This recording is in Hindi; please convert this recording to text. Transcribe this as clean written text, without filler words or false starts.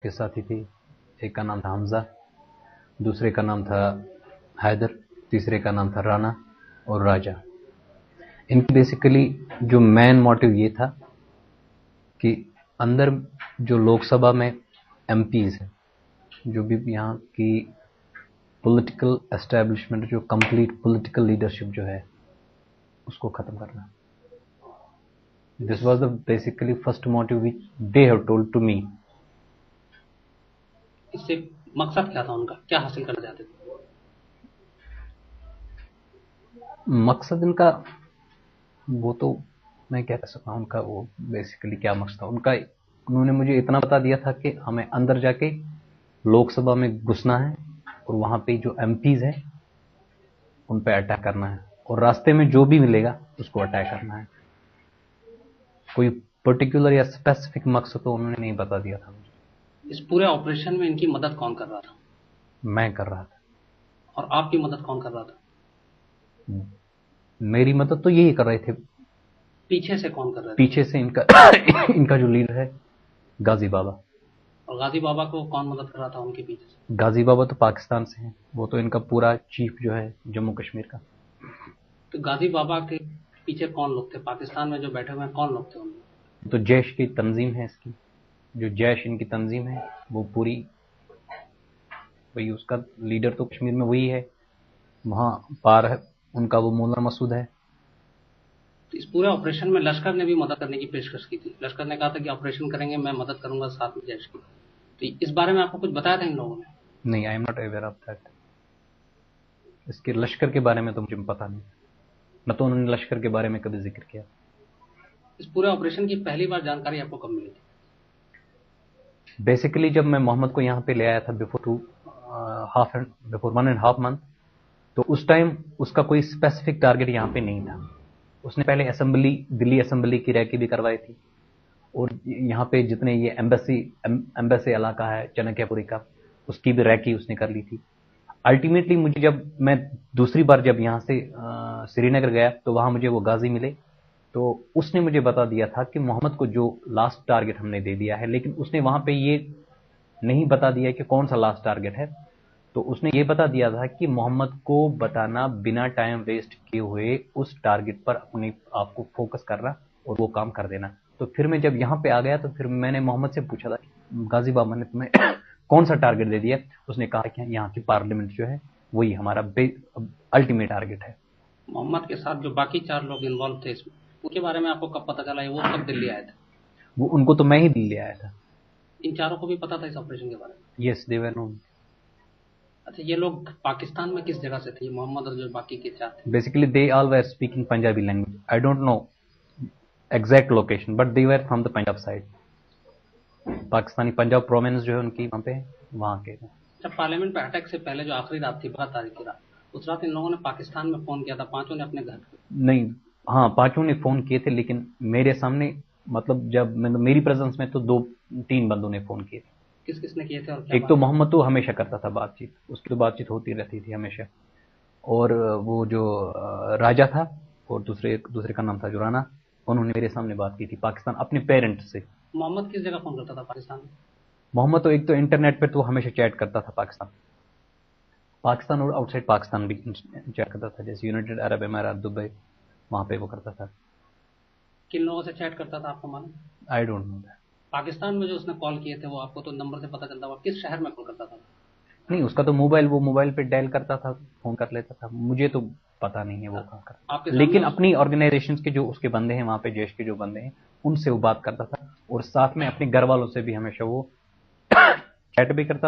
के साथी थे। एक का नाम था हमजा, दूसरे का नाम था हैदर, तीसरे का नाम था राना और राजा। इनकी बेसिकली जो मेन मोटिव ये था कि अंदर जो लोकसभा में एमपीज हैं, जो भी यहाँ की पॉलिटिकल एस्टेब्लिशमेंट, जो कंप्लीट पॉलिटिकल लीडरशिप जो है, उसको खत्म करना। This was the basically first motive which they have told to me. इससे मकसद क्या था उनका, क्या हासिल करना चाहते थे? मकसद इनका, वो तो मैं क्या कह सकता हूँ, उनका वो बेसिकली क्या मकसद था उनका। उन्होंने मुझे इतना बता दिया था कि हमें अंदर जाके लोकसभा में घुसना है और वहां पे जो एमपीज हैं उन पे अटैक करना है, और रास्ते में जो भी मिलेगा उसको अटैक करना है। कोई पर्टिकुलर या स्पेसिफिक मकसद तो उन्होंने नहीं बता दिया था मुझे। इस पूरे ऑपरेशन में इनकी मदद कौन कर रहा था? मैं कर रहा था। और आपकी मदद कौन कर रहा था? मेरी मदद तो यही कर रहे थे। पीछे से कौन कर रहे थे? पीछे से इनका जो लीडर है गाजी बाबा। और गाजी बाबा को कौन मदद कर रहा था उनके पीछे से? गाजी बाबा तो पाकिस्तान से हैं, वो तो इनका पूरा चीफ जो है जम्मू कश्मीर का। तो गाजी बाबा के पीछे कौन लोग थे? पाकिस्तान में जो बैठे हुए हैं कौन लोग थे उनमें? तो जैश की तंजीम है इसकी, जो जैश इनकी तंजीम है वो पूरी, वही उसका लीडर तो कश्मीर में वही है, वहां पार है उनका वो मौलाना मसूद है। तो इस पूरे ऑपरेशन में लश्कर ने भी मदद करने की पेशकश की थी। लश्कर ने कहा था कि ऑपरेशन करेंगे, मैं मदद करूंगा साथ में जैश की। तो इस बारे में आपको कुछ बताया था इन लोगों ने? नहीं, I am not aware of that. इसके लश्कर के बारे में तो मुझे पता नहीं, न तो उन्होंने लश्कर के बारे में कभी जिक्र किया। इस पूरे ऑपरेशन की पहली बार जानकारी आपको कब मिली थी? बेसिकली जब मैं मोहम्मद को यहाँ पे ले आया था बिफोर 1.5 मंथ, तो उस टाइम उसका कोई स्पेसिफिक टारगेट यहाँ पे नहीं था। उसने पहले असेंबली, दिल्ली असेंबली की रैकी भी करवाई थी, और यहाँ पे जितने ये एम्बेसी इलाका है चाणक्यपुरी का, उसकी भी रैकी उसने कर ली थी। अल्टीमेटली मुझे जब मैं दूसरी बार जब यहाँ से श्रीनगर गया तो वहां मुझे वो गाजी मिले, तो उसने मुझे बता दिया था कि मोहम्मद को जो लास्ट टारगेट हमने दे दिया है, लेकिन उसने वहां पे ये नहीं बता दिया कि कौन सा लास्ट टारगेट है। तो उसने ये बता दिया था कि मोहम्मद को बताना, बिना टाइम वेस्ट किए हुए उस टारगेट पर अपने आप को फोकस करना और वो काम कर देना। तो फिर मैं जब यहाँ पे आ गया तो फिर मैंने मोहम्मद से पूछा था गाजी बाबा ने तुम्हें कौन सा टारगेट दे दिया। उसने कहा कि यहाँ की पार्लियामेंट जो है वही हमारा अल्टीमेट टारगेट है। मोहम्मद के साथ जो बाकी 4 लोग इन्वॉल्व थे इसमें, उनके बारे में आपको कब पता चला? वो कब दिल्ली आए थे? वो उनको तो मैं ही दिल्ली आया था। इन चारों को भी पता था इस ऑपरेशन के बारे में? Yes, they were known. अच्छा, ये लोग पाकिस्तान में किस जगह से थे, मोहम्मद और जो बाकी के 4 थे? Basically they all were speaking Punjabi language. I don't know exact location, but they were from the Punjab side. Pakistani Punjab province जो है उनकी वहां पे, वहां के। जब पार्लियामेंट पे अटैक से पहले जो आखिरी रात थी, 12 तारीख की रात, उस रात इन लोगों ने पाकिस्तान में फोन किया था, 5 ने अपने घर पे? नहीं, हाँ 5 ने फोन किए थे, लेकिन मेरे सामने, मतलब जब मेरी प्रेजेंस में तो 2-3 बंदों ने फोन किए थे। किस किस ने किए थे और क्या एक तो बात? मोहम्मद तो हमेशा करता था बातचीत, उसकी तो बातचीत होती रहती थी हमेशा। और वो जो राजा था, और दूसरे का नाम था जो राना, उन्होंने मेरे सामने बात की थी पाकिस्तान अपने पेरेंट्स से। मोहम्मद किस जगह फोन करता था पाकिस्तान में? मोहम्मद तो एक तो इंटरनेट पे तो हमेशा चैट करता था पाकिस्तान और आउटसाइड पाकिस्तान भी चैट करता था, जैसे यूनाइटेड अरब अमीरात, दुबई, वहां पे वो करता था। किन लोगों से चैट करता था आपको मालूम? I don't know that. Pakistan में जो उसने कॉल किए थे, वो आपको तो नंबर से पता चलता होगा, किस शहर में कॉल करता था? नहीं, उसका तो वो मोबाइल पे डायल करता था, फोन कर लेता था। मुझे तो पता नहीं है वो कहाँ करता, आपके लेकिन सामने अपनी ऑर्गेनाइजेशन के जो उसके बंदे हैं वहां पे, जैश के जो बंदे हैं, उनसे वो बात करता था, और साथ में अपने घर वालों से भी हमेशा वो चैट भी करता था।